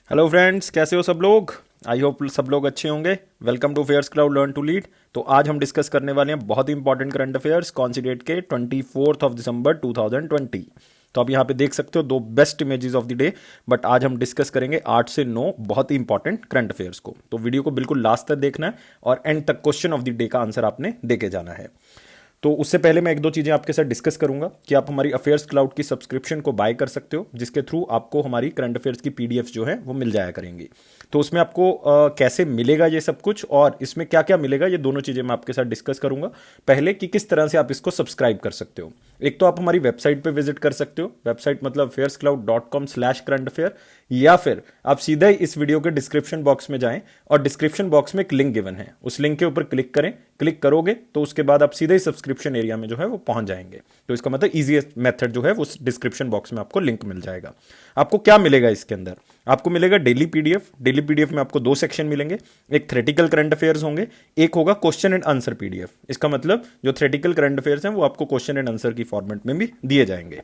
Hello friends, कैसे हो सब लोग। आई होप सब लोग अच्छे होंगे। Welcome to fairs cloud learn to lead. तो आज हम डिस्कस करने वाले हैं बहुत ही इंपॉर्टेंट करंट अफेयर्स। कौन सी डेट के? 24 दिसंबर 2020। तो आप यहाँ पे देख सकते हो दो best images of the day. But आज हम डिस्कस करेंगे 8 से 9 बहुत ही इंपॉर्टेंट करंट अफेयर्स को। तो वीडियो को बिल्कुल लास्ट तक देखना है और एंड तक क्वेश्चन ऑफ द डे का आंसर आपने देके जाना है। तो उससे पहले मैं एक दो चीज़ें आपके साथ डिस्कस करूंगा कि आप हमारी अफेयर्स क्लाउड की सब्सक्रिप्शन को बाय कर सकते हो, जिसके थ्रू आपको हमारी करंट अफेयर्स की पीडीएफ जो है वो मिल जाया करेंगी। तो उसमें आपको कैसे मिलेगा ये सब कुछ और इसमें क्या क्या मिलेगा, ये दोनों चीज़ें मैं आपके साथ डिस्कस करूंगा। पहले कि किस तरह से आप इसको सब्सक्राइब कर सकते हो। एक तो आप हमारी वेबसाइट पे विजिट कर सकते हो, वेबसाइट मतलब fearscloud.com/current affair, या फिर आप सीधा ही इस वीडियो के डिस्क्रिप्शन बॉक्स में जाएं और डिस्क्रिप्शन बॉक्स में एक लिंक गिवन है, उस लिंक के ऊपर क्लिक करें। क्लिक करोगे तो उसके बाद आप सीधे ही सब्सक्रिप्शन एरिया में जो है वो पहुंच जाएंगे। तो इसका मतलब इजीएस्ट मेथड जो है वो डिस्क्रिप्शन बॉक्स में आपको लिंक मिल जाएगा। आपको क्या मिलेगा इसके अंदर? आपको मिलेगा डेली पीडीएफ। डेली पीडीएफ में आपको दो सेक्शन मिलेंगे। एक थ्रेटिकल करंट अफेयर्स होंगे, एक होगा क्वेश्चन एंड आंसर पीडीएफ। इसका मतलब जो थ्रेटिकल करंट अफेयर्स हैं वो आपको क्वेश्चन एंड आंसर की फॉर्मेट में भी दिए जाएंगे।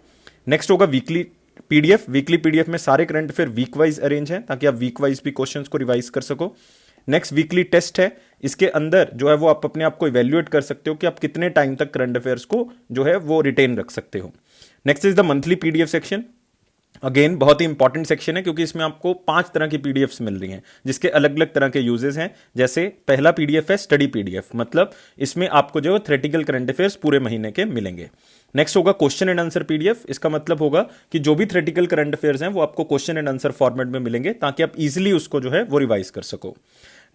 नेक्स्ट होगा वीकली पीडीएफ। वीकली पीडीएफ में सारे current affair week wise arrange हैं ताकि आप वीक वाइज भी क्वेश्चंस को रिवाइज कर सको। नेक्स्ट वीकली टेस्ट है। इसके अंदर जो है वो आप अपने आप को इवेल्युएट कर सकते हो कि आप कितने टाइम तक करंट अफेयर्स को जो है वो रिटेन रख सकते हो। Next is the monthly PDF section. Again बहुत ही इंपॉर्टेंट सेक्शन है क्योंकि इसमें आपको 5 तरह की पीडीएफ्स मिल रही हैं जिसके अलग अलग तरह के यूजेस हैं। जैसे पहला पीडीएफ है स्टडी पीडीएफ, मतलब इसमें आपको जो है थ्रेटिकल करंट अफेयर्स पूरे महीने के मिलेंगे। नेक्स्ट होगा क्वेश्चन एंड आंसर पीडीएफ। इसका मतलब होगा कि जो भी थ्रेटिकल करंट अफेयर्स हैं वो आपको क्वेश्चन एंड आंसर फॉर्मेट में मिलेंगे ताकि आप इजीली उसको जो है वो रिवाइज कर सको।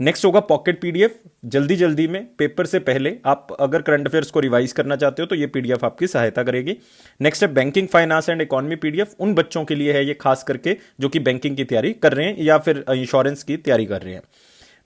नेक्स्ट होगा पॉकेट पीडीएफ। जल्दी जल्दी में पेपर से पहले आप अगर करंट अफेयर्स को रिवाइज करना चाहते हो तो ये पीडीएफ आपकी सहायता करेगी। नेक्स्ट है banking, finance and economy PDF. उन बच्चों के लिए है ये खास करके जो कि बैंकिंग की तैयारी कर रहे हैं या फिर इंश्योरेंस की तैयारी कर रहे हैं।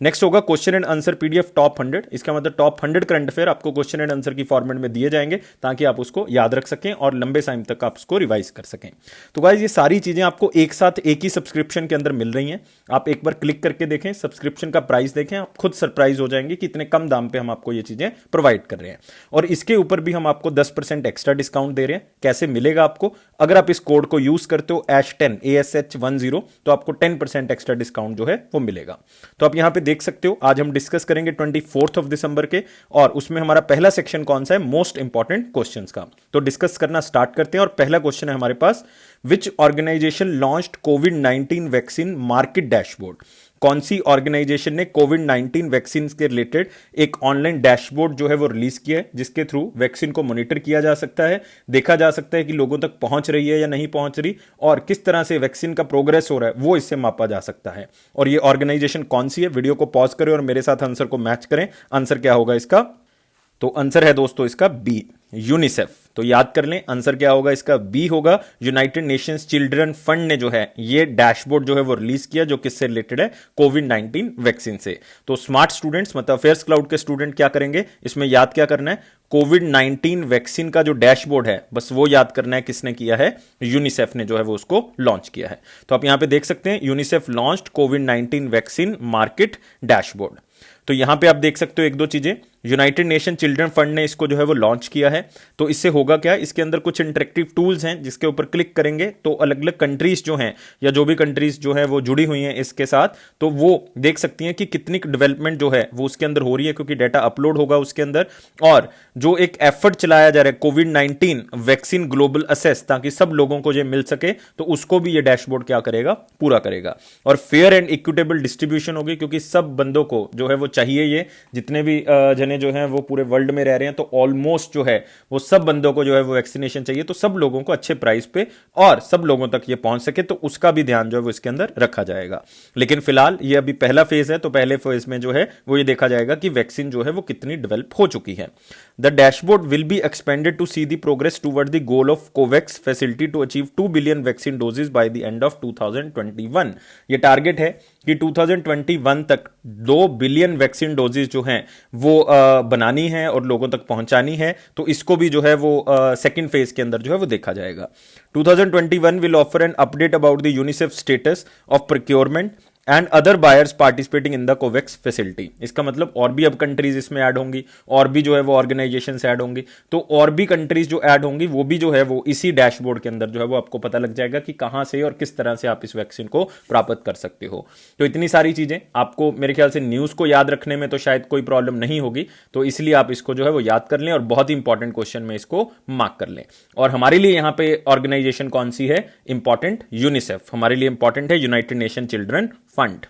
नेक्स्ट होगा question and answer PDF top 100। इसका मतलब टॉप 100 करंट अफेयर आपको क्वेश्चन एंड आंसर की फॉर्मेट में दिए जाएंगे ताकि आप उसको याद रख सकें और लंबे टाइम तक आप उसको रिवाइज कर सकें। तो गाइस ये सारी चीजें आपको एक साथ एक ही सब्सक्रिप्शन के अंदर मिल रही हैं। आप एक बार क्लिक करके देखें, सब्सक्रिप्शन का प्राइस देखें, आप खुद सरप्राइज हो जाएंगे कि इतने कम दाम पे हम आपको ये चीजें प्रोवाइड कर रहे हैं। और इसके ऊपर भी हम आपको 10% एक्स्ट्रा डिस्काउंट दे रहे हैं। कैसे मिलेगा आपको? अगर आप इस कोड को यूज करते हो ASH10 ASH10 तो आपको 10% एक्स्ट्रा डिस्काउंट जो है वो मिलेगा। तो आप यहां पे देख सकते हो आज हम डिस्कस करेंगे 24 दिसंबर के, और उसमें हमारा पहला सेक्शन कौन सा है? मोस्ट इंपॉर्टेंट क्वेश्चंस का। तो डिस्कस करना स्टार्ट करते हैं और पहला क्वेश्चन है हमारे पास, विच ऑर्गेनाइजेशन लॉन्च्ड कोविड-19 वैक्सीन मार्केट डैशबोर्ड। कौन सी ऑर्गेनाइजेशन ने कोविड-19 वैक्सीन के रिलेटेड एक ऑनलाइन डैशबोर्ड जो है वो रिलीज किया है, जिसके थ्रू वैक्सीन को मॉनिटर किया जा सकता है, देखा जा सकता है कि लोगों तक पहुंच रही है या नहीं पहुंच रही, और किस तरह से वैक्सीन का प्रोग्रेस हो रहा है वो इससे मापा जा सकता है। और ये ऑर्गेनाइजेशन कौन सी है? वीडियो को पॉज करें और मेरे साथ आंसर को मैच करें। आंसर क्या होगा इसका? तो आंसर है दोस्तों इसका बी, यूनिसेफ। तो याद कर लें आंसर क्या होगा इसका? बी होगा। यूनाइटेड नेशंस चिल्ड्रन फंड ने जो है ये डैशबोर्ड जो है वो रिलीज किया, जो किससे रिलेटेड है? कोविड-19 वैक्सीन से। तो स्मार्ट स्टूडेंट्स मतलब अफेयर्स क्लाउड के स्टूडेंट क्या करेंगे इसमें? याद क्या करना है? कोविड-19 वैक्सीन का जो डैशबोर्ड है बस वो याद करना है किसने किया है? यूनिसेफ ने जो है वो उसको लॉन्च किया है। तो आप यहां पे देख सकते हैं यूनिसेफ लॉन्च्ड कोविड-19 वैक्सीन मार्केट डैशबोर्ड। तो यहां पे आप देख सकते हो एक दो चीजें। यूनाइटेड नेशन चिल्ड्रन फंड ने इसको जो है वो लॉन्च किया है। तो इससे होगा क्या? इसके अंदर कुछ इंटरेक्टिव टूल्स हैं जिसके ऊपर क्लिक करेंगे तो अलग अलग कंट्रीज जो हैं या जो भी कंट्रीज जो है वो जुड़ी हुई हैं इसके साथ, तो वो देख सकती हैं कि कितनी डेवलपमेंट जो है वो उसके अंदर हो रही है, क्योंकि डाटा अपलोड होगा उसके अंदर। और जो एक एफर्ट चलाया जा रहा है कोविड-19 वैक्सीन ग्लोबल असेस, ताकि सब लोगों को ये मिल सके, तो उसको भी ये डैशबोर्ड क्या करेगा? पूरा करेगा। और फेयर एंड इक्विटेबल डिस्ट्रीब्यूशन होगी, क्योंकि सब बंदों को जो है वो चाहिए, ये जितने भी जने जो है वो पूरे वर्ल्ड में रह रहे हैं, तो ऑलमोस्ट जो है वो सब बंदों को जो है वो वैक्सीनेशन चाहिए, तो सब लोगों को अच्छे प्राइस पे और सब लोगों तक ये पहुंच सके, तो उसका भी ध्यान जो है वो इसके अंदर रखा जाएगा। लेकिन फिलहाल ये अभी पहला फेज है, तो पहले फेज में जो है वो ये देखा जाएगा कि वैक्सीन जो है वो कितनी डेवलप हो चुकी है। The dashboard will be expanded to see the progress toward the goal of COVAX facility to achieve 2 billion vaccine doses by the end of 2021। ये टारगेट है कि 2021 तक 2 बिलियन वैक्सीन डोजेस जो हैं वो बनानी है और लोगों तक पहुंचानी है। तो इसको भी जो है वो सेकंड फेज के अंदर जो है वो देखा जाएगा। 2021 will offer an update about the UNICEF status of procurement and other buyers participating in the Covax facility. इसका मतलब और भी अब कंट्रीज इसमें ऐड होंगी, और भी जो है वो ऑर्गेनाइजेशन ऐड होंगी, तो और भी कंट्रीज जो ऐड होंगी वो भी जो है वो इसी डैशबोर्ड के अंदर जो है वो आपको पता लग जाएगा कि कहां से और किस तरह से आप इस वैक्सीन को प्राप्त कर सकते हो। तो इतनी सारी चीजें आपको मेरे ख्याल से न्यूज को याद रखने में तो शायद कोई प्रॉब्लम नहीं होगी, तो इसलिए आप इसको जो है वो याद कर लें और बहुत ही इंपॉर्टेंट क्वेश्चन में इसको मार्क कर लें। और हमारे लिए यहां पे ऑर्गेनाइजेशन कौन सी है इंपॉर्टेंट? यूनिसेफ हमारे लिए इंपॉर्टेंट है, United nation children fund.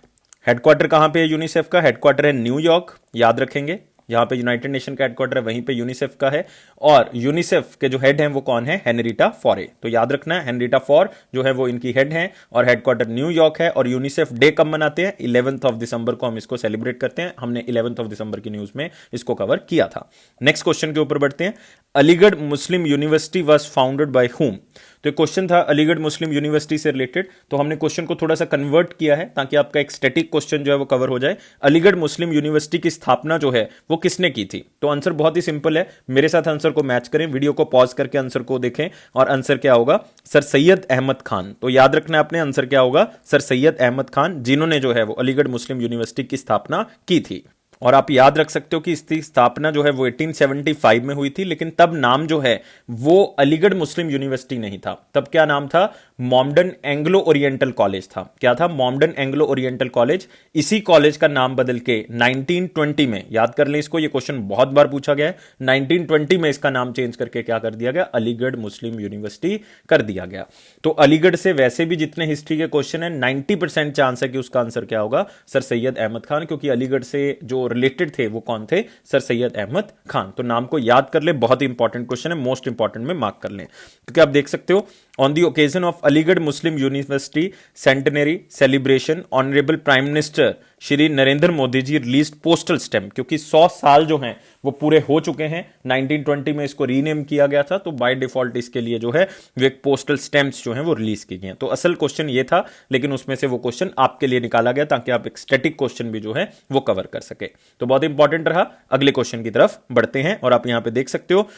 Headquarter कहां पे है यूनिसेफ का? हेडक्वार्टर है न्यूयॉर्क, याद रखेंगे। यहां पे यूनाइटेड नेशन का हेडक्वार्टर है, वहीं पे यूनिसेफ का है। और यूनिसेफ के जो हेड हैं वो कौन है? हेनरीटा फॉरे। तो याद रखना है हेनरीटा फॉर जो है वो इनकी हेड हैं और हेडक्वार्टर न्यूयॉर्क है। और यूनिसेफ डे कब मनाते हैं? 11 दिसंबर को हम इसको सेलिब्रेट करते हैं। हमने 11 दिसंबर की न्यूज में इसको कवर किया था। नेक्स्ट क्वेश्चन के ऊपर बढ़ते हैं। अलीगढ़ मुस्लिम university was founded by whom? तो क्वेश्चन था अलीगढ़ मुस्लिम यूनिवर्सिटी से रिलेटेड, तो हमने क्वेश्चन को थोड़ा सा कन्वर्ट किया है ताकि आपका एक स्टैटिक क्वेश्चन जो है वो कवर हो जाए। अलीगढ़ मुस्लिम यूनिवर्सिटी की स्थापना जो है वो किसने की थी? तो आंसर बहुत ही सिंपल है, मेरे साथ आंसर को मैच करें, वीडियो को पॉज करके आंसर को देखें और आंसर क्या होगा? सर सैयद अहमद खान। तो याद रखना आपने, आंसर क्या होगा? सर सैयद अहमद खान, जिन्होंने जो है वो अलीगढ़ मुस्लिम यूनिवर्सिटी की स्थापना की थी। और आप याद रख सकते हो कि इसकी स्थापना जो है वो 1875 में हुई थी, लेकिन तब नाम जो है वो अलीगढ़ मुस्लिम यूनिवर्सिटी नहीं था, तब क्या नाम था? मॉमडन एंग्लो ओरिएंटल कॉलेज था। क्या था? Mohammedan Anglo oriental college. इसी कॉलेज का नाम बदल के 1920 में, याद कर लें इसको, ये क्वेश्चन बहुत बार पूछा गया है, 1920 में इसका नाम चेंज करके क्या कर दिया गया? अलीगढ़ मुस्लिम यूनिवर्सिटी कर दिया गया। तो अलीगढ़ से वैसे भी जितने हिस्ट्री के क्वेश्चन है 90% चांस है कि उसका आंसर क्या होगा? सर सैयद अहमद खान, क्योंकि अलीगढ़ से जो रिलेटेड थे वो कौन थे? सर सैयद अहमद खान। तो नाम को याद कर ले, बहुत ही इंपॉर्टेंट क्वेश्चन है, मोस्ट इंपॉर्टेंट में मार्क कर लें, क्योंकि आप देख सकते हो on the occasion of Aligarh Muslim University centenary celebration honourable prime minister Shri Narendra Modi ji release postal stamp, क्योंकि 100 साल जो हैं वो पूरे हो चुके हैं। 1920 में इसको रीनेम किया गया था, तो बाय डिफॉल्ट इसके लिए जो है वो एक पोस्टल स्टैम्प्स जो हैं वो रिलीज की गई हैं। तो असल क्वेश्चन ये था, लेकिन उसमें से वो क्वेश्चन आपके लिए निकाला गया ताकि आप एक स्टैटिक क्वेश्चन भी जो है वो कवर कर सके। तो बहुत इंपॉर्टेंट रहा। अगले क्वेश्चन की तरफ बढ़ते हैं और आप यहां पे देख सकते हो,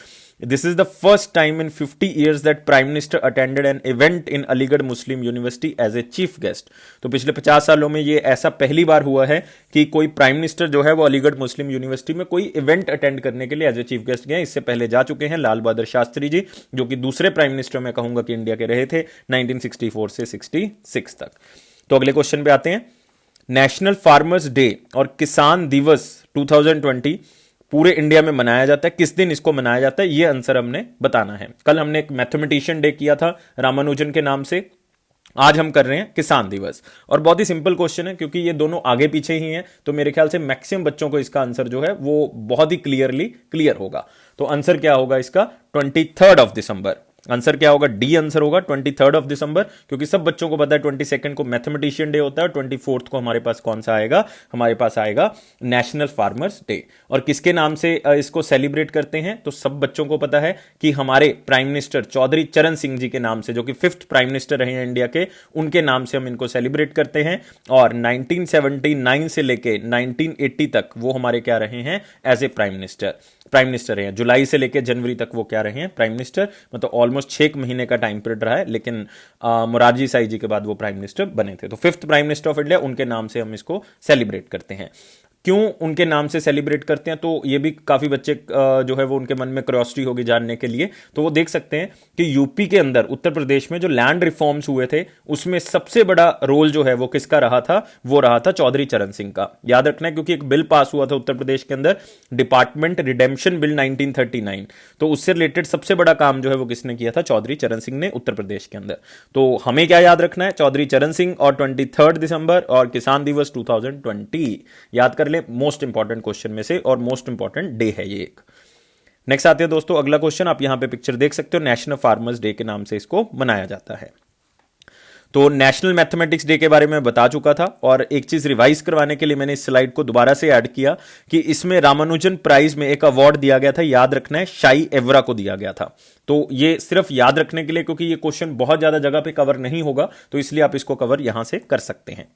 This is the first time in 50 years that Prime Minister attended an event in Aligarh Muslim University as a chief guest। तो पिछले 50 सालों में ये ऐसा पहली बार हुआ है कि कोई प्राइम मिनिस्टर जो है वो अलीगढ़ मुस्लिम यूनिवर्सिटी में कोई इवेंट अटेंड करने के लिए एज ए चीफ गेस्ट गए। इससे पहले जा चुके हैं लाल बहादुर शास्त्री जी, जो कि दूसरे प्राइम मिनिस्टर मैं कहूंगा कि इंडिया के रहे थे 1964 से 66 तक। तो अगले क्वेश्चन पे आते हैं। नेशनल फार्मर्स डे और किसान दिवस 2020 पूरे इंडिया में मनाया जाता है, किस दिन इसको मनाया जाता है? ये आंसर हमने बताना है। कल हमने एक मैथमेटिशियन डे किया था रामानुजन के नाम से, आज हम कर रहे हैं किसान दिवस। और बहुत ही सिंपल क्वेश्चन है, क्योंकि ये दोनों आगे पीछे ही हैं, तो मेरे ख्याल से मैक्सिमम बच्चों को इसका आंसर जो है वो बहुत ही क्लियर होगा। तो आंसर क्या होगा इसका? 23 दिसंबर। आंसर क्या होगा? डी आंसर होगा 23 दिसंबर, क्योंकि सब बच्चों को पता है 22 को मैथमेटिशियन डे होता है, 24 को हमारे पास कौन सा आएगा? हमारे पास आएगा नेशनल फार्मर्स डे। और किसके नाम से इसको सेलिब्रेट करते हैं? तो सब बच्चों को पता है कि हमारे प्राइम मिनिस्टर चौधरी चरण सिंह जी के नाम से, जो कि 5th प्राइम मिनिस्टर रहे हैं इंडिया के, उनके नाम से हम इनको सेलिब्रेट करते हैं। और 1979 से लेके 1980 तक वो हमारे क्या रहे हैं? एज ए प्राइम मिनिस्टर रहे हैं। जुलाई से लेकर जनवरी तक वो क्या रहे हैं? Prime minister. मतलब ऑलमोस्ट 6 महीने का टाइम पीरियड रहा है, लेकिन मोरारजी देसाई जी के बाद वो प्राइम मिनिस्टर बने थे। तो 5th prime minister of India, उनके नाम से हम इसको सेलिब्रेट करते हैं। क्यों उनके नाम से सेलिब्रेट करते हैं? तो ये भी काफी बच्चे जो है वो उनके मन में क्यूरियोसिटी होगी जानने के लिए। तो वो देख सकते हैं कि यूपी के अंदर, उत्तर प्रदेश में जो लैंड रिफॉर्म्स हुए थे, उसमें सबसे बड़ा रोल जो है वो किसका रहा था? वो रहा था चौधरी चरण सिंह का। याद रखना है, क्योंकि एक बिल पास हुआ था उत्तर प्रदेश के अंदर, डिपार्टमेंट रिडेम्पशन बिल 1939। तो उससे रिलेटेड सबसे बड़ा काम जो है वो किसने किया था? चौधरी चरण सिंह ने, उत्तर प्रदेश के अंदर। तो हमें क्या याद रखना है? चौधरी चरण सिंह और 23 दिसंबर और किसान दिवस 2020 याद कर ले। मोस्ट इंपॉर्टेंट क्वेश्चन में से और मोस्ट इंपॉर्टेंट डे है ये एक। नेक्स्ट आते हैं दोस्तों अगला क्वेश्चन। आप यहां पे पिक्चर देख सकते हो, नेशनल फार्मर्स डे के नाम से इसको मनाया जाता है। तो नेशनल मैथमेटिक्स डे के बारे में बता चुका था, और एक चीज रिवाइज करवाने के लिए मैंने इस स्लाइड को दोबारा से ऐड किया कि इसमें रामानुजन प्राइज में एक अवार्ड दिया गया था, याद रखना है, शाई एवरा को दिया गया था। तो ये सिर्फ याद रखने के लिए, क्योंकि ये क्वेश्चन बहुत ज्यादा जगह पे कवर नहीं होगा, तो इसलिए आप इसको कवर यहां से कर सकते हैं।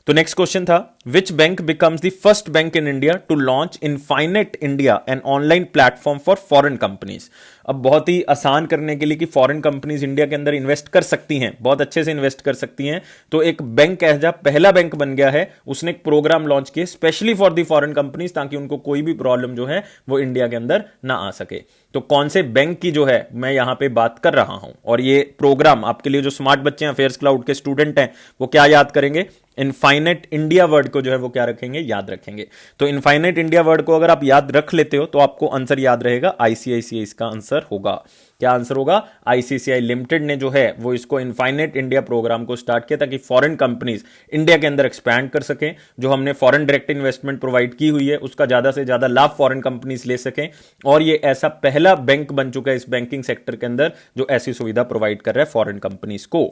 तो नेक्स्ट क्वेश्चन था, which bank becomes the first bank in India to launch Infinite India, an online platform for foreign companies. अब बहुत ही आसान करने के लिए कि फॉरेन कंपनीज इंडिया के अंदर इन्वेस्ट कर सकती हैं, बहुत अच्छे से इन्वेस्ट कर सकती हैं, तो एक बैंक ऐसा पहला बैंक बन गया है, उसने एक प्रोग्राम लॉन्च किया specially for the foreign companies, ताकि उनको कोई भी प्रॉब्लम जो है वो इंडिया के अंदर ना आ सके। तो कौन से बैंक की जो है मैं यहां पे बात कर रहा हूं, और ये प्रोग्राम आपके लिए जो स्मार्ट बच्चे हैं, अफेयर्स क्लाउड के स्टूडेंट हैं, वो क्या याद करेंगे, इनफाइनेट इंडिया वर्ड को जो है वो क्या रखेंगे, याद रखेंगे। तो इनफाइनेट इंडिया वर्ड को अगर आप याद रख लेते हो तो आपको आंसर याद रहेगा, आईसीआईसीआई इसका आंसर होगा। क्या आंसर होगा, आईसीआईसीआई लिमिटेड ने जो है वो इसको इनफाइनेट इंडिया प्रोग्राम को स्टार्ट किया ताकि फॉरेन कंपनीज इंडिया के अंदर एक्सपैंड कर सकें, जो हमने फॉरेन डायरेक्ट इन्वेस्टमेंट प्रोवाइड की हुई है उसका ज्यादा से ज्यादा लाभ फॉरेन कंपनीज ले सकें। और ये ऐसा पहला बैंक बन चुका है इस बैंकिंग सेक्टर के अंदर जो ऐसी सुविधा प्रोवाइड कर रहा है फॉरेन कंपनीज को।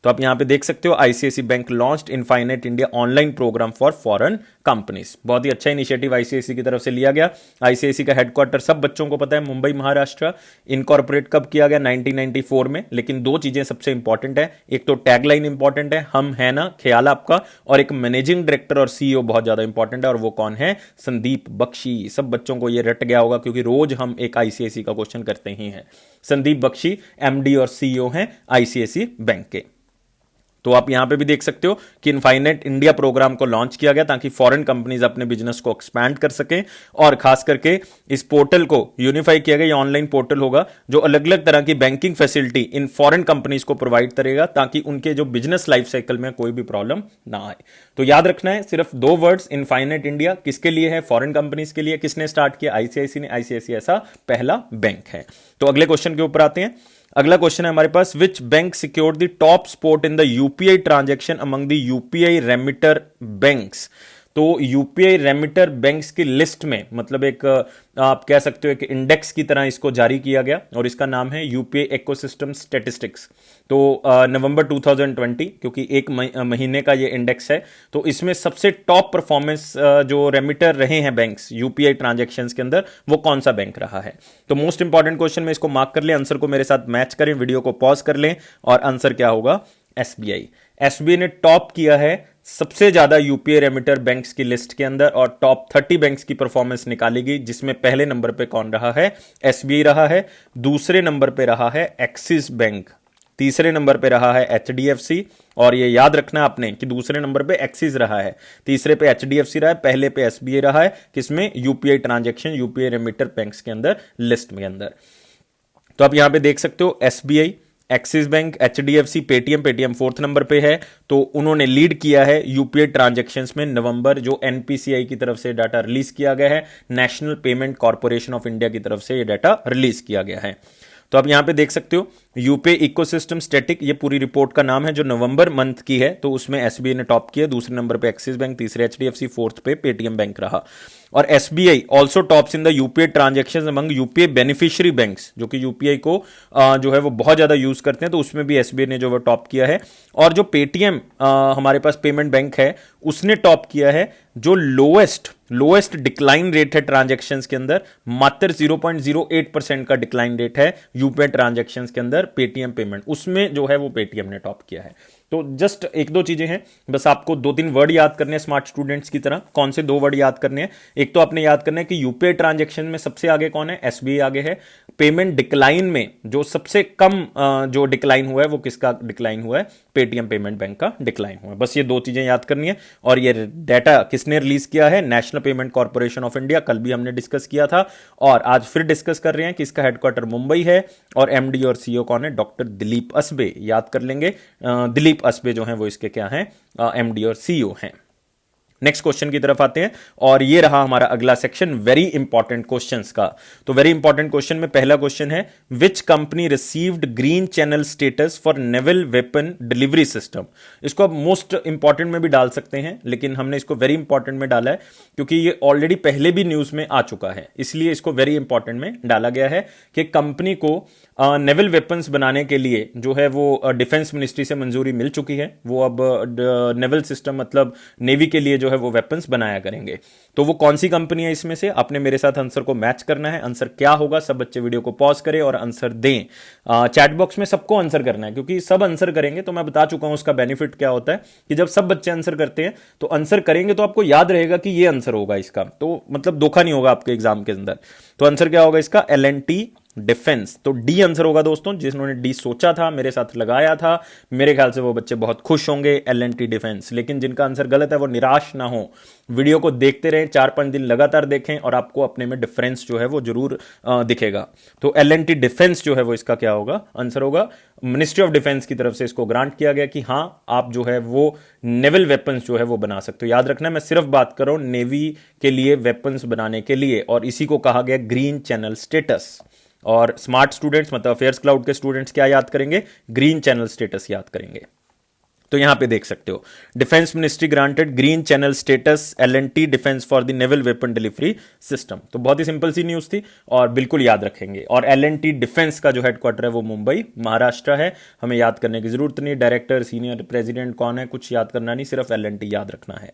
तो आप यहां पे देख सकते हो, ICICI bank launched Infinite India online program for foreign companies. बहुत ही अच्छा इनिशिएटिव आईसीआईसीआई की तरफ से लिया गया। आईसीआईसीआई का हेडक्वार्टर सब बच्चों को पता है, मुंबई महाराष्ट्र। इनकॉर्पोरेट कब किया गया, 1994 में। लेकिन दो चीजें सबसे इंपॉर्टेंट है, एक तो टैगलाइन इंपॉर्टेंट है, हम है ना ख्याल आपका, और एक मैनेजिंग डायरेक्टर और सीईओ बहुत ज्यादा इंपॉर्टेंट है, और वो कौन है, संदीप बख्शी। सब बच्चों को ये रट गया होगा क्योंकि रोज हम एक आईसीआईसीआई का क्वेश्चन करते ही हैं। संदीप बख्शी एमडी और सीईओ हैं आईसीआईसीआई बैंक के। तो आप यहां पे भी देख सकते हो कि इनफाइनेट इंडिया प्रोग्राम को लॉन्च किया गया ताकि फॉरेन कंपनीज अपने बिजनेस को एक्सपैंड कर सकें, और खास करके इस पोर्टल को यूनिफाई किया गया। ये ऑनलाइन पोर्टल होगा जो अलग अलग तरह की banking facility in foreign companies को प्रोवाइड करेगा ताकि उनके जो बिजनेस लाइफ साइकिल में कोई भी प्रॉब्लम ना आए। तो याद रखना है सिर्फ दो वर्ड्स, इनफाइनेट इंडिया किसके लिए है, फॉरेन कंपनीज के लिए। किसने स्टार्ट किया, आईसीआईसीआई ने। आईसीआईसीआई ऐसा पहला बैंक है। तो अगले क्वेश्चन के ऊपर आते हैं। अगला क्वेश्चन है हमारे पास, which bank secured the top spot in the UPI transaction among the UPI remitter banks. तो यूपीआई रेमिटर बैंक्स की लिस्ट में, मतलब एक आप कह सकते हो एक इंडेक्स की तरह इसको जारी किया गया, और इसका नाम है यूपीआई इकोसिस्टम स्टैटिस्टिक्स। तो नवंबर 2020, क्योंकि एक महीने का ये इंडेक्स है, तो इसमें सबसे टॉप परफॉर्मेंस जो रेमिटर रहे हैं बैंक्स यूपीआई ट्रांजैक्शंस के अंदर, वो कौन सा बैंक रहा है। तो मोस्ट इंपॉर्टेंट क्वेश्चन में इसको मार्क कर लें, आंसर को मेरे साथ मैच करें, वीडियो को पॉज कर लें, और आंसर क्या होगा, एसबीआई। एसबीआई ने टॉप किया है सबसे ज्यादा यूपीआई रेमिटर बैंक्स की लिस्ट के अंदर, और टॉप 30 बैंक्स की परफॉर्मेंस निकाली गई, जिसमें पहले नंबर पे कौन रहा है, एसबीआई रहा है। दूसरे नंबर पे रहा है एक्सिस बैंक। तीसरे नंबर पे रहा है एचडीएफसी, और ये याद रखना आपने कि दूसरे नंबर पे एक्सिस रहा है, तीसरे पे एचडीएफसी रहा है, पहले पे एसबीआई रहा है। किसमें, UPI transaction UPI remitter banks के अंदर, लिस्ट में अंदर। तो आप यहां पे देख सकते हो SBI, axis bank, HDFC, Paytm fourth number पे है। तो उन्होंने लीड किया है यूपीआई ट्रांजैक्शंस में। नवंबर जो एनपीसीआई की तरफ से डाटा रिलीज किया गया है, national payment corporation of India की तरफ से ये डाटा रिलीज किया गया है। तो आप यहां पे देख सकते हो यूपीआई इकोसिस्टम स्टैटिक, ये पूरी रिपोर्ट का नाम है जो नवंबर मंथ की है। तो उसमें एसबीआई ने टॉप किया, दूसरे नंबर पे एक्सिस बैंक, तीसरे एचडीएफसी, फोर्थ पे पेटीएम बैंक रहा। और SBI also tops in the UPI transactions among UPI beneficiary banks, जो कि यूपीआई को जो है वो बहुत ज्यादा यूज करते हैं, तो उसमें भी एसबीआई ने जो वो टॉप किया है। और जो पेटीएम हमारे पास पेमेंट बैंक है, उसने टॉप किया है जो लोएस्ट डिक्लाइन रेट है ट्रांजैक्शंस के अंदर, मात्र 0.08% का डिक्लाइन रेट है यूपीआई ट्रांजैक्शंस के अंदर पेटीएम पेमेंट, उसमें जो है वो पेटीएम ने टॉप किया है। तो जस्ट एक दो चीजें हैं, बस आपको दो तीन वर्ड याद करने हैं स्मार्ट स्टूडेंट्स की तरह। कौन से दो वर्ड याद करने हैं, एक तो आपने याद करना है कि यूपीआई ट्रांजैक्शन में सबसे आगे कौन है, एसबीआई आगे है। पेमेंट डिक्लाइन में जो सबसे कम जो डिक्लाइन हुआ है वो किसका डिक्लाइन हुआ है, पेटीएम पेमेंट बैंक का डिक्लाइन हुआ है। बस ये दो चीजें याद करनी है। और ये डाटा किसने रिलीज किया है, national payment corporation of India, कल भी हमने डिस्कस किया था, और आज फिर डिस्कस कर रहे हैं कि इसका हेडक्वार्टर मुंबई है, और एमडी और सीईओ कौन है, डॉक्टर दिलीप असबे। याद कर लेंगे, दिलीप असबे जो हैं वो इसके क्या हैं, एमडी और सीईओ हैं। नेक्स्ट क्वेश्चन की तरफ आते हैं, और ये रहा हमारा अगला सेक्शन, वेरी इंपॉर्टेंट क्वेश्चंस का। तो वेरी इंपॉर्टेंट क्वेश्चन में पहला क्वेश्चन है, which company received green channel status for naval weapon delivery system. इसको आप मोस्ट इंपॉर्टेंट में भी डाल सकते हैं, लेकिन हमने इसको वेरी इंपॉर्टेंट में डाला है क्योंकि ये ऑलरेडी पहले भी न्यूज में आ चुका है, इसलिए इसको वेरी इंपॉर्टेंट में डाला गया है कि कंपनी को नेवल वेपन्स बनाने के लिए जो है वो डिफेंस मिनिस्ट्री से मंजूरी मिल चुकी है। वो अब नेवल सिस्टम मतलब नेवी के लिए जो है वो वेपन्स बनाया करेंगे। तो वो कौन सी कंपनी है इसमें से, आपने मेरे साथ आंसर को मैच करना है। आंसर क्या होगा, सब बच्चे वीडियो को पॉज करें और आंसर दें। चैट बॉक्स में सबको आंसर करना है, क्योंकि सब आंसर करेंगे तो मैं बता चुका हूं उसका बेनिफिट क्या होता है कि जब सब बच्चे आंसर करते हैं तो आंसर करेंगे तो आपको याद रहेगा कि ये आंसर होगा इसका, तो मतलब धोखा नहीं होगा आपके एग्जाम के अंदर। तो आंसर क्या होगा इसका, L&T डिफेंस। तो डी आंसर होगा दोस्तों, जिन्होंने डी सोचा था, मेरे साथ लगाया था, मेरे ख्याल से वो बच्चे बहुत खुश होंगे, L&T डिफेंस। लेकिन जिनका आंसर गलत है वो निराश ना हो, वीडियो को देखते रहें, 4-5 दिन लगातार देखें और आपको अपने में डिफरेंस जो है वो जरूर दिखेगा। तो L&T डिफेंस जो है वो इसका क्या होगा, आंसर होगा। मिनिस्ट्री ऑफ डिफेंस की तरफ से इसको ग्रांट किया गया कि हाँ आप जो है वो नेवल वेपन्स जो है वो बना सकते हो। याद रखना मैं सिर्फ बात कर रहा हूं नेवी के लिए वेपन्स बनाने के लिए, और इसी को कहा गया ग्रीन चैनल स्टेटस। और स्मार्ट स्टूडेंट्स मतलब अफेयर्स क्लाउड के स्टूडेंट्स क्या याद करेंगे, ग्रीन चैनल स्टेटस याद करेंगे। तो यहां पे देख सकते हो, defence ministry granted green channel status L&T defence for the naval weapon delivery system. तो बहुत ही सिंपल सी न्यूज थी और बिल्कुल याद रखेंगे। और L&T डिफेंस का जो हेडक्वार्टर है वो मुंबई महाराष्ट्र है, हमें याद करने की जरूरत नहीं। डायरेक्टर सीनियर प्रेसिडेंट कौन है कुछ याद करना नहीं, सिर्फ L&T याद रखना है।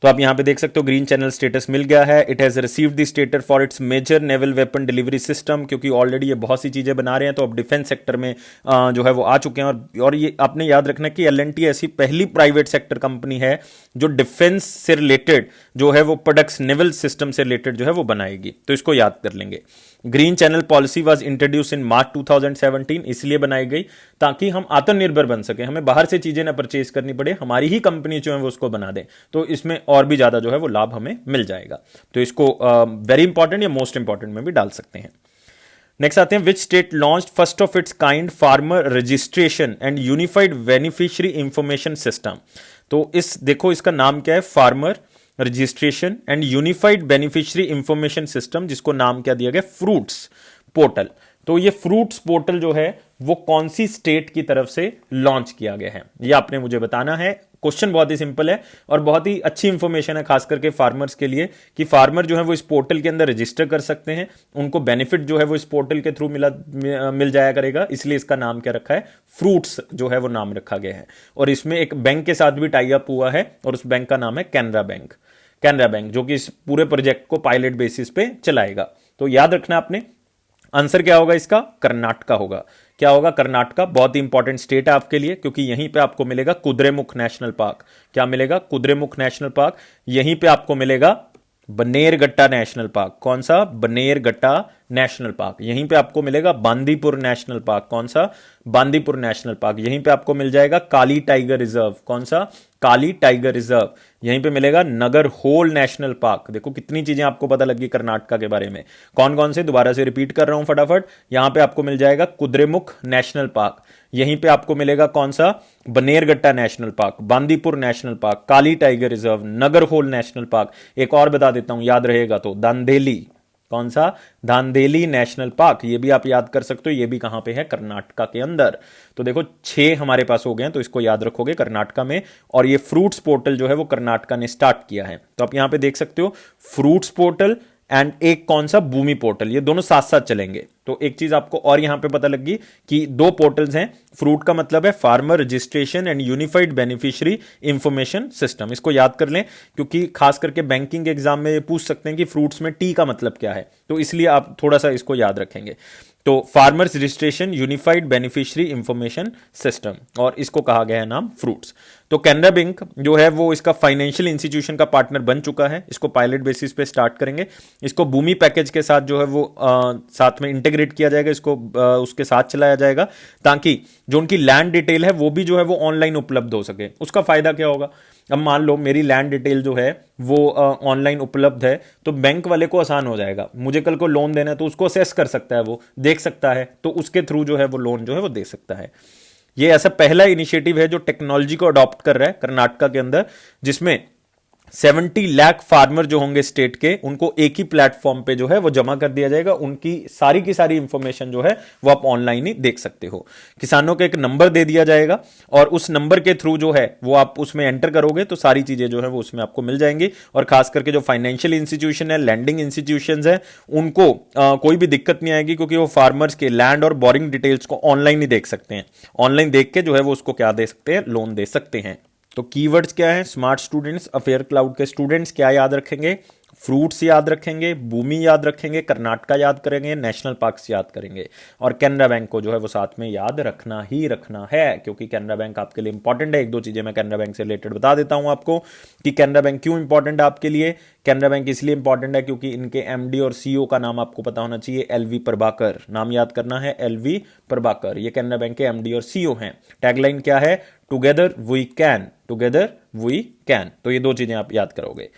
तो आप यहां पे देख सकते हो ग्रीन चैनल स्टेटस मिल गया है। It has received the status for its major naval weapon delivery system, क्योंकि ऑलरेडी ये बहुत सी चीजें बना रहे हैं तो अब डिफेंस सेक्टर में जो है वो आ चुके हैं। और ये आपने याद रखना कि L&T ऐसी पहली प्राइवेट सेक्टर कंपनी है जो डिफेंस से रिलेटेड जो है वो प्रोडक्ट्स नेवल सिस्टम से रिलेटेड जो है वो बनाएगी, तो इसको याद कर लेंगे। Green channel policy was introduce in March 2017, इसलिए बनाई गई ताकि हम आत्मनिर्भर बन सके, हमें बाहर से चीजें ना परचेज करनी पड़े, हमारी ही कंपनी जो है वो उसको बना दे, तो इसमें और भी ज्यादा जो है वो लाभ हमें मिल जाएगा। तो इसको वेरी इंपॉर्टेंट या मोस्ट इंपॉर्टेंट में भी डाल सकते हैं। नेक्स्ट आते हैं, which state launched first of its kind farmer registration and unified beneficiary information system. तो इस देखो इसका नाम क्या है, farmer registration and unified beneficiary information system, जिसको नाम क्या दिया गया, फ्रूट्स पोर्टल। तो ये फ्रूट्स पोर्टल जो है वो कौन सी स्टेट की तरफ से लॉन्च किया गया है, ये आपने मुझे बताना है। क्वेश्चन बहुत ही सिंपल है और बहुत ही अच्छी इंफॉर्मेशन है, खास करके फार्मर्स के लिए, कि फार्मर जो है वो इस पोर्टल के अंदर रजिस्टर कर सकते हैं, उनको बेनिफिट जो है वो इस पोर्टल के थ्रू मिल जाया करेगा। इसलिए इसका नाम क्या रखा है, फ्रूट्स जो है वो नाम रखा गया है। और इसमें एक बैंक के साथ भी टाई अप हुआ है और उस बैंक का नाम है कैनरा बैंक। कैनरा बैंक जो कि इस पूरे प्रोजेक्ट को पायलट बेसिस पे चलाएगा। तो याद रखना आपने, आंसर क्या होगा इसका, कर्नाटका होगा। क्या होगा, कर्नाटका। बहुत ही इंपॉर्टेंट स्टेट है आपके लिए, क्योंकि यहीं पे आपको मिलेगा कुद्रेमुख नेशनल पार्क। क्या मिलेगा, कुद्रेमुख नेशनल पार्क। यहीं पे आपको मिलेगा बनेरघट्टा नेशनल पार्क। कौन सा, बनेरघट्टा नेशनल पार्क। यहीं पे आपको मिलेगा बांदीपुर नेशनल पार्क। कौन सा, बांदीपुर नेशनल पार्क। यहीं पे आपको मिल जाएगा काली टाइगर रिजर्व। कौन सा, काली टाइगर रिजर्व। यहीं पे मिलेगा नगर होल नेशनल पार्क। देखो कितनी चीजें आपको पता लगी कर्नाटका के बारे में। कौन कौन से, दोबारा से रिपीट कर रहा हूं फटाफट। यहां पे आपको मिल जाएगा कुद्रेमुख नेशनल पार्क। यहीं पे आपको मिलेगा कौन सा, Bannerghatta national park, Bandipur national park, Kali tiger reserve, Nagarhole national park. एक और बता देता हूं, याद रहेगा तो, दांदेली। कौन सा, दांदेली नेशनल पार्क। ये भी आप याद कर सकते हो, ये भी कहां पे है, कर्नाटका के अंदर। तो देखो 6 हमारे पास हो गए हैं, तो इसको याद रखोगे कर्नाटका में। और ये फ्रूट्स पोर्टल जो है वो कर्नाटका ने स्टार्ट किया है। तो आप यहां पे देख सकते हो फ्रूट्स पोर्टल एंड एक कौन सा, भूमि पोर्टल, ये दोनों साथ साथ चलेंगे। तो एक चीज आपको और यहां पे पता लगी कि 2 पोर्टल्स हैं। फ्रूट का मतलब है farmer registration and unified beneficiary information system. इसको याद कर लें, क्योंकि खास करके बैंकिंग एग्जाम में ये पूछ सकते हैं कि फ्रूट्स में टी का मतलब क्या है, तो इसलिए आप थोड़ा सा इसको याद रखेंगे। तो farmers registration unified beneficiary information system, और इसको कहा गया है नाम फ्रूट्स। तो कैनरा बैंक जो है वो इसका फाइनेंशियल इंस्टीट्यूशन का पार्टनर बन चुका है। इसको पायलट बेसिस पे स्टार्ट करेंगे। इसको भूमि पैकेज के साथ जो है वो साथ में इंटीग्रेट किया जाएगा, इसको उसके साथ चलाया जाएगा, ताकि जो उनकी लैंड डिटेल है वो भी जो है वो ऑनलाइन उपलब्ध हो सके। उसका फायदा क्या होगा, अब मान लो मेरी लैंड डिटेल जो है वो ऑनलाइन उपलब्ध है, तो बैंक वाले को आसान हो जाएगा। मुझे कल को लोन देना है तो उसको असेस कर सकता है, वो देख सकता है, तो उसके थ्रू जो है वो लोन जो है वो दे सकता है। ये ऐसा पहला इनिशिएटिव है जो टेक्नोलॉजी को अडॉप्ट कर रहा है कर्नाटका के अंदर, जिसमें 70 लाख फार्मर जो होंगे स्टेट के, उनको एक ही प्लेटफॉर्म पे जो है वो जमा कर दिया जाएगा। उनकी सारी की सारी इंफॉर्मेशन जो है वो आप ऑनलाइन ही देख सकते हो। किसानों को एक नंबर दे दिया जाएगा और उस नंबर के थ्रू जो है वो आप उसमें एंटर करोगे तो सारी चीजें जो है वो उसमें आपको मिल जाएंगी। और खास करके जो फाइनेंशियल इंस्टीट्यूशन है, लैंडिंग इंस्टीट्यूशन है, उनको कोई भी दिक्कत नहीं आएगी, क्योंकि वो फार्मर्स के लैंड और बोरिंग डिटेल्स को ऑनलाइन ही देख सकते हैं। ऑनलाइन देख के जो है वो उसको क्या दे सकते हैं, लोन दे सकते हैं। तो कीवर्ड्स क्या है? स्मार्ट स्टूडेंट्स, अफेयर क्लाउड के स्टूडेंट्स क्या याद रखेंगे? फ्रूट्स याद रखेंगे, भूमि याद रखेंगे, कर्नाटका याद करेंगे, नेशनल पार्क्स याद करेंगे, और कैनरा बैंक को जो है वो साथ में याद रखना ही रखना है, क्योंकि कैनरा बैंक आपके लिए इंपॉर्टेंट है। एक दो चीजें मैं कैनरा बैंक से रिलेटेड बता देता हूं आपको कि कैनरा बैंक क्यों इंपॉर्टेंट है आपके लिए। कैनरा बैंक इसलिए इंपॉर्टेंट है क्योंकि इनके एमडी और सीईओ का नाम आपको पता होना चाहिए, एलवी प्रभाकर। नाम याद करना है, एलवी प्रभाकर, ये कैनरा बैंक के एमडी और सीईओ हैं। टैगलाइन क्या है? Together we can, together we can. तो ये दो चीजें आप याद करोगे।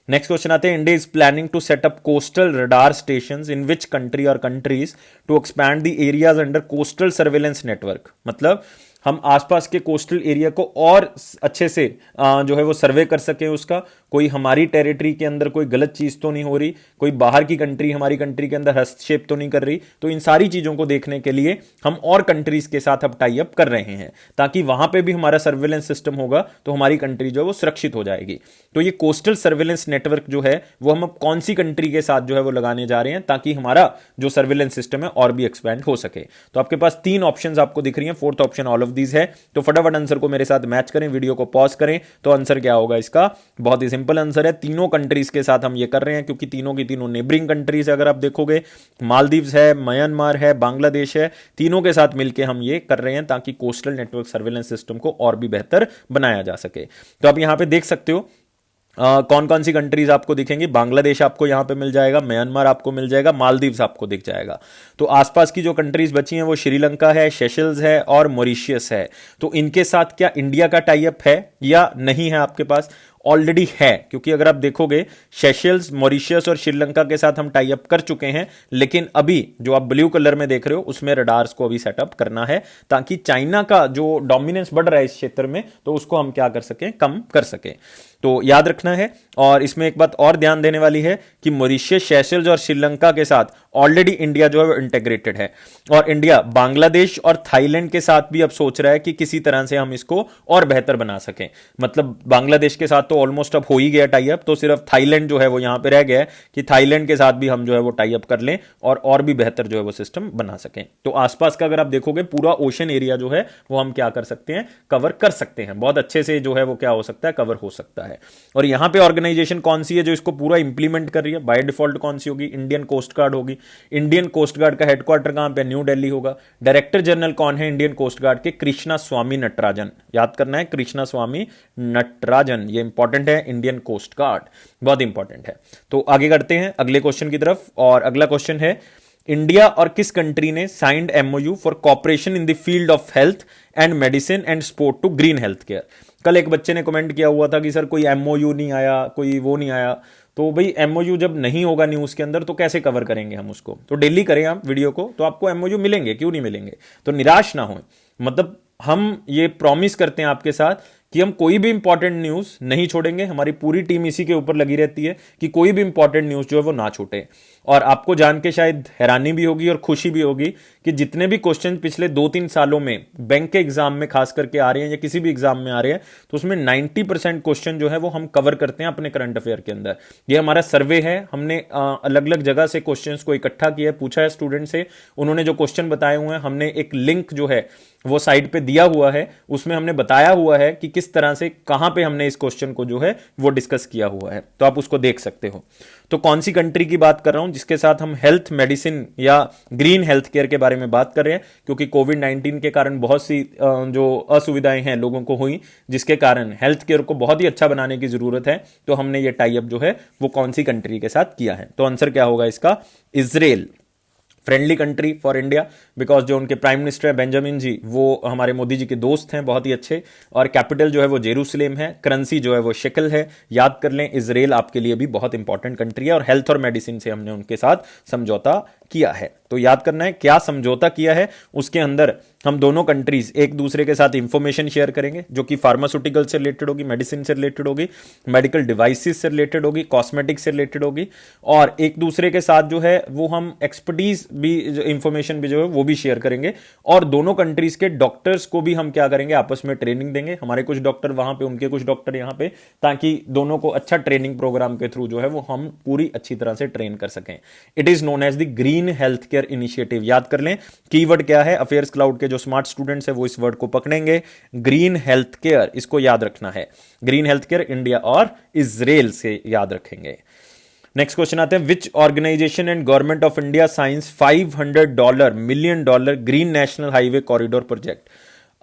नेक्स्ट क्वेश्चन आते हैं, India is planning to set up coastal radar stations in which country और countries to expand the areas under coastal surveillance network. मतलब हम आसपास के कोस्टल एरिया को और अच्छे से जो है वो सर्वे कर सकें, उसका कोई हमारी टेरिटरी के अंदर कोई गलत चीज तो नहीं हो रही, कोई बाहर की कंट्री हमारी कंट्री के अंदर हस्तक्षेप तो नहीं कर रही। तो इन सारी चीजों को देखने के लिए हम और कंट्रीज के साथ अब टाई अप कर रहे हैं, ताकि वहां पे भी हमारा सर्वेलेंस सिस्टम होगा तो हमारी कंट्री जो है वो सुरक्षित हो जाएगी। तो ये कोस्टल सर्वेलेंस नेटवर्क जो है वो हम अब कौन सी कंट्री के साथ जो है वो लगाने जा रहे हैं, ताकि हमारा जो सर्वेलेंस सिस्टम है और भी एक्सपैंड हो सके। तो आपके पास तीन ऑप्शंस आपको दिख रही हैं, fourth option all of these है। तो फटाफट आंसर को मेरे साथ मैच करें, वीडियो को पॉज करें। तो आंसर क्या होगा इसका? बहुत ही सिंपल आंसर है, तीनों कंट्रीज के साथ हम ये कर रहे हैं, क्योंकि तीनों की तीनों नेबरिंग कंट्रीज है। अगर आप देखोगे, मालदीव्स है, म्यांमार है, बांग्लादेश है, तीनों के साथ मिलकर हम ये कर रहे हैं ताकि कोस्टल नेटवर्क सर्वेलेंस सिस्टम को और भी बेहतर बनाया जा सके। तो आप यहां पे देख सकते हो कौन कौन सी कंट्रीज आपको दिखेंगी। बांग्लादेश आपको यहां पे मिल जाएगा, म्यांमार आपको मिल जाएगा, मालदीव्स आपको दिख जाएगा। तो आसपास की जो कंट्रीज बची हैं वो श्रीलंका है, सेशल्स है और मॉरिशियस है। तो इनके साथ क्या इंडिया का टाई अप है या नहीं है? आपके पास ऑलरेडी है, क्योंकि अगर आप देखोगे सेशल्स, मॉरिशियस और श्रीलंका के साथ हम टाई अप कर चुके हैं, लेकिन अभी जो आप ब्लू कलर में देख रहे हो उसमें रडार्स को अभी सेटअप करना है, ताकि चाइना का जो डोमिनेंस बढ़ रहा है इस क्षेत्र में तो उसको हम क्या कर सकें, कम कर सकें। तो याद रखना है। और इसमें एक बात और ध्यान देने वाली है कि मॉरिशियस, सेशल्स और श्रीलंका के साथ ऑलरेडी इंडिया जो है वो इंटीग्रेटेड है, और इंडिया बांग्लादेश और थाईलैंड के साथ भी अब सोच रहा है कि किसी तरह से हम इसको और बेहतर बना सकें। मतलब बांग्लादेश के साथ तो ऑलमोस्ट अब हो ही गया टाई अप, तो सिर्फ थाईलैंड जो है वो यहां पे रह गया है कि थाईलैंड के साथ भी हम जो है वो टाई अप कर लें और भी बेहतर जो है वो सिस्टम बना सकें। तो आसपास का अगर आप देखोगे पूरा ओशन एरिया जो है वो हम क्या कर सकते हैं, कवर कर सकते हैं, बहुत अच्छे से जो है वो क्या हो सकता है, कवर हो सकता है। और यहां पे ऑर्गेनाइजेशन कौन सी है जो इसको पूरा इंप्लीमेंट कर रही है? बाय डिफॉल्ट कौन सी होगी? इंडियन कोस्ट गार्ड होगी। इंडियन कोस्ट गार्ड का हेडक्वार्टर कहां पे? न्यू दिल्ली होगा। डायरेक्टर जनरल कौन है इंडियन कोस्ट गार्ड के? कृष्णा स्वामी नटराजन। याद करना है, कृष्णा स्वामी नटराजन, ये इंपॉर्टेंट है, इंडियन कोस्ट गार्ड बहुत इंपॉर्टेंट है। तो आगे करते हैं अगले क्वेश्चन की तरफ, और अगला क्वेश्चन है, इंडिया और किस कंट्री ने signed MOU for cooperation in the field of health and medicine and support to green health care? कल एक बच्चे ने कमेंट किया हुआ था कि सर कोई एमओयू नहीं आया, कोई वो नहीं आया। तो भाई एमओयू जब नहीं होगा न्यूज के अंदर तो कैसे कवर करेंगे हम उसको? तो डेली करें आप वीडियो को, तो आपको एमओयू मिलेंगे, क्यों नहीं मिलेंगे? तो निराश ना हो। मतलब हम ये प्रॉमिस करते हैं आपके साथ कि हम कोई भी इंपॉर्टेंट न्यूज नहीं छोड़ेंगे। हमारी पूरी टीम इसी के ऊपर लगी रहती है कि कोई भी इंपॉर्टेंट न्यूज जो है वो ना छूटे। और आपको जान के शायद हैरानी भी होगी और खुशी भी होगी कि जितने भी क्वेश्चन पिछले 2-3 सालों में बैंक के एग्जाम में खास करके आ रहे हैं या किसी भी एग्जाम में आ रहे हैं, तो उसमें 90% क्वेश्चन जो है वो हम कवर करते हैं अपने करंट अफेयर के अंदर। ये हमारा सर्वे है, हमने अलग अलग जगह से क्वेश्चन को इकट्ठा किया है, पूछा है स्टूडेंट से, उन्होंने जो क्वेश्चन बताए हुए हैं, हमने एक लिंक जो है वो साइड पे दिया हुआ है, उसमें हमने बताया हुआ है कि किस तरह से कहां पे हमने इस क्वेश्चन को जो है वो डिस्कस किया हुआ है, तो आप उसको देख सकते हो। तो कौन सी कंट्री की बात कर रहा हूं जिसके साथ हम हेल्थ, मेडिसिन या ग्रीन हेल्थ केयर के बारे में बात कर रहे हैं, क्योंकि कोविड-19 के कारण बहुत सी जो असुविधाएं हैं लोगों को हुई, जिसके कारण हेल्थ केयर को बहुत ही अच्छा बनाने की जरूरत है। तो हमने ये टाई अप जो है वो कौन सी कंट्री के साथ किया है? तो आंसर क्या होगा इसका? Israel. Friendly country for India, because जो उनके प्राइम मिनिस्टर है बेंजामिन जी, वो हमारे मोदी जी के दोस्त हैं, बहुत ही अच्छे। और कैपिटल जो है वो जेरूसलेम है, करेंसी जो है वो शेकल है, याद कर लें। इजराइल आपके लिए भी बहुत इंपॉर्टेंट कंट्री है, और हेल्थ और मेडिसिन से हमने उनके साथ समझौता किया है। तो याद करना है क्या समझौता किया है। उसके अंदर हम दोनों कंट्रीज एक दूसरे के साथ इंफॉर्मेशन शेयर करेंगे, जो कि फार्मास्यूटिकल से रिलेटेड होगी, मेडिसिन से रिलेटेड होगी, मेडिकल डिवाइसेस से रिलेटेड होगी, कॉस्मेटिक्स से रिलेटेड होगी, और एक दूसरे के साथ जो है वो हम एक्सपर्टीज भी, इंफॉर्मेशन भी जो है वो भी शेयर करेंगे। और दोनों कंट्रीज के डॉक्टर्स को भी हम क्या करेंगे, आपस में ट्रेनिंग देंगे। हमारे कुछ डॉक्टर वहां पे, उनके कुछ डॉक्टर यहां पे, ताकि दोनों को अच्छा ट्रेनिंग प्रोग्राम के थ्रू जो है वो हम पूरी अच्छी तरह से ट्रेन कर सकें। It is known as the green green health care initiative. याद कर लें, कीवर्ड क्या है, अफेयर्स क्लाउड के जो स्मार्ट स्टूडेंट्स है वो इस वर्ड को पकड़ेंगे, ग्रीन हेल्थ केयर, इसको याद रखना है। ग्रीन हेल्थ केयर इंडिया और इजराइल से याद रखेंगे। नेक्स्ट क्वेश्चन आते हैं, which organization and government of India signs $500 million green national highway corridor project.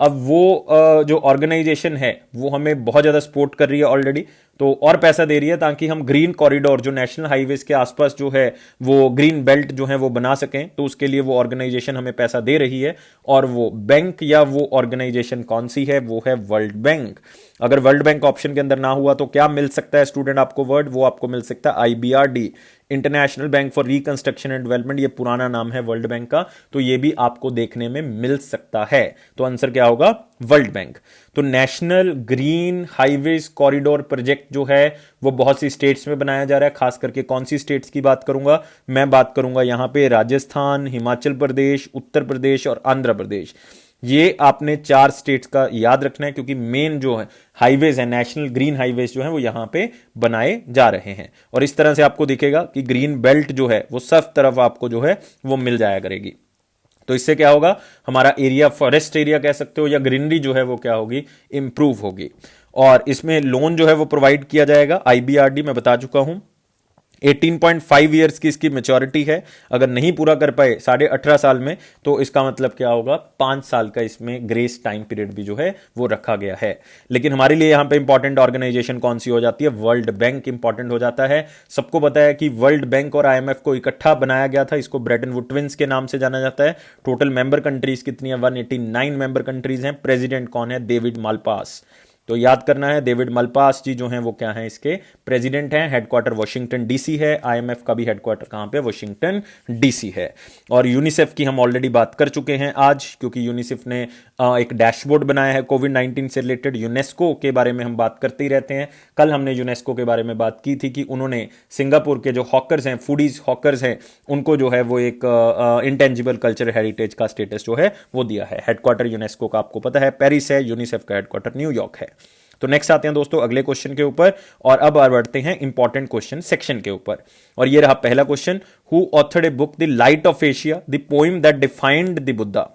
अब वो जो ऑर्गेनाइजेशन है वो हमें बहुत ज्यादा सपोर्ट कर रही है ऑलरेडी, तो और पैसा दे रही है ताकि हम ग्रीन कॉरिडोर जो नेशनल हाईवेज के आसपास जो है वो ग्रीन बेल्ट जो है वो बना सकें। तो उसके लिए वो ऑर्गेनाइजेशन हमें पैसा दे रही है, और वो बैंक या वो ऑर्गेनाइजेशन कौन सी है, वो है वर्ल्ड बैंक। अगर वर्ल्ड बैंक ऑप्शन के अंदर ना हुआ तो क्या मिल सकता है स्टूडेंट आपको वर्ड, वो आपको मिल सकता है IBRD, international bank for reconstruction and development. ये पुराना नाम है वर्ल्ड बैंक का, तो ये भी आपको देखने में मिल सकता है। तो आंसर क्या होगा, वर्ल्ड बैंक। तो national green highways corridor project जो है वो बहुत सी स्टेट्स में बनाया जा रहा है। खास करके कौन सी स्टेट्स की बात करूंगा, मैं बात करूंगा यहां पे राजस्थान, हिमाचल प्रदेश, उत्तर प्रदेश और आंध्र प्रदेश। ये आपने 4 स्टेट्स का याद रखना है, क्योंकि मेन जो है हाईवेज है, नेशनल ग्रीन हाईवेज जो है वो यहां पे बनाए जा रहे हैं। और इस तरह से आपको दिखेगा कि ग्रीन बेल्ट जो है वो सब तरफ आपको जो है वो मिल जाया करेगी। तो इससे क्या होगा, हमारा एरिया, फॉरेस्ट एरिया कह सकते हो, या ग्रीनरी जो है वो क्या होगी, इंप्रूव होगी। और इसमें लोन जो है वो प्रोवाइड किया जाएगा। IBRD मैं बता चुका हूं, 18.5 ईयर्स की इसकी मेच्योरिटी है। अगर नहीं पूरा कर पाए 18.5 साल में, तो इसका मतलब क्या होगा, 5 साल का इसमें ग्रेस टाइम पीरियड भी जो है वो रखा गया है। लेकिन हमारे लिए यहां पे इंपॉर्टेंट ऑर्गेनाइजेशन कौन सी हो जाती है, वर्ल्ड बैंक इंपॉर्टेंट हो जाता है। सबको पता है कि वर्ल्ड बैंक और IMF को इकट्ठा बनाया गया था, इसको ब्रेटन वुड ट्विंस के नाम से जाना जाता है। टोटल मेंबर कंट्रीज कितनी है, 189 मेंबर कंट्रीज हैं। प्रेसिडेंट कौन है, डेविड मालपास। तो याद करना है, डेविड मालपास जी जो हैं वो क्या हैं, इसके प्रेसिडेंट हैं। हेडक्वार्टर वॉशिंगटन DC है। IMF का भी हेडक्वार्टर कहां पे, वॉशिंगटन DC है। और यूनिसेफ की हम ऑलरेडी बात कर चुके हैं आज, क्योंकि यूनिसेफ ने एक डैशबोर्ड बनाया है कोविड-19 से रिलेटेड। यूनेस्को के बारे में हम बात करते ही रहते हैं। कल हमने यूनेस्को के बारे में बात की थी कि उन्होंने सिंगापुर के जो हॉकर्स हैं, फूडीज हॉकर्स हैं, उनको जो है वो एक इंटेंजिबल कल्चर हेरिटेज का स्टेटस जो है वो दिया है। हेडक्वार्टर यूनेस्को का आपको पता है पेरिस है, यूनिसेफ का हेडक्वार्टर न्यूयॉर्क है। तो नेक्स्ट आते हैं दोस्तों अगले क्वेश्चन के ऊपर, और अब बढ़ते हैं इंपॉर्टेंट क्वेश्चन सेक्शन के ऊपर। और ये रहा पहला question, who authored a book the light of Asia, the poem that defined the Buddha.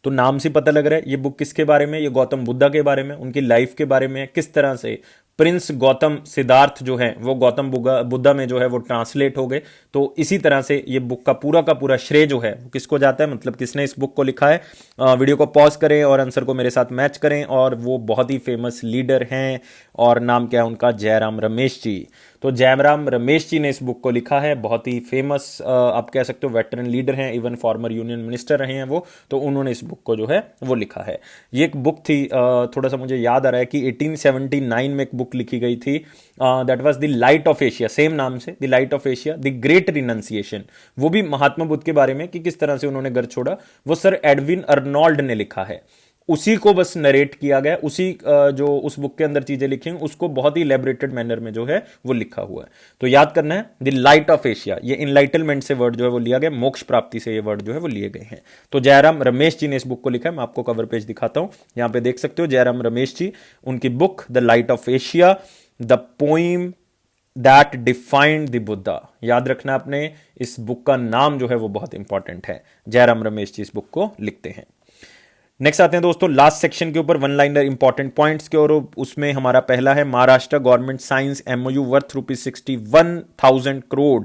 तो नाम से पता लग रहा है ये बुक किसके बारे में, ये गौतम बुद्धा के बारे में, उनकी लाइफ के बारे में, किस तरह से प्रिंस गौतम सिद्धार्थ जो है वो गौतम बुद्धा में जो है वो ट्रांसलेट हो गए। तो इसी तरह से ये बुक का पूरा श्रेय जो है वो किसको जाता है, मतलब किसने इस बुक को लिखा है। वीडियो को पॉज करें और आंसर को मेरे साथ मैच करें। और वो बहुत ही फेमस लीडर हैं, और नाम क्या है उनका, जयराम रमेश जी। तो जयराम रमेश जी ने इस बुक को लिखा है। बहुत ही फेमस आप कह सकते हो वेटरन लीडर हैं, इवन फॉर्मर यूनियन मिनिस्टर रहे हैं वो। तो उन्होंने इस बुक को जो है वो लिखा है। ये एक बुक थी, थोड़ा सा मुझे याद आ रहा है कि 1879 में एक बुक लिखी गई थी, that was the light of Asia, same नाम से, the light of Asia, the great renunciation. वो भी महात्मा बुद्ध के बारे में कि किस तरह से उन्होंने घर छोड़ा। वो सर एडविन अर्नोल्ड ने लिखा है। उसी को बस नरेट किया गया, उसी जो उस बुक के अंदर चीजें लिखी हैं उसको बहुत ही इलेबोरेटेड मैनर में जो है वो लिखा हुआ है। तो याद करना है, द लाइट ऑफ एशिया, ये इनलाइटलमेंट से वर्ड जो है वो लिया गया, मोक्ष प्राप्ति से ये वर्ड जो है वो लिए गए हैं। तो जयराम रमेश जी ने इस बुक को लिखा है। मैं आपको कवर पेज दिखाता हूं, यहां पे देख सकते हो जयराम रमेश जी, उनकी book the light of Asia, the poem that defined the Buddha. याद रखना आपने, इस बुक का नाम जो है वो बहुत इंपॉर्टेंट है। जयराम रमेश जी इस बुक को लिखते हैं। नेक्स्ट आते हैं दोस्तों लास्ट सेक्शन के ऊपर, वन लाइनर इंपॉर्टेंट पॉइंट्स के, और उसमें हमारा पहला है Maharashtra government science MOU worth ₹61,000 crore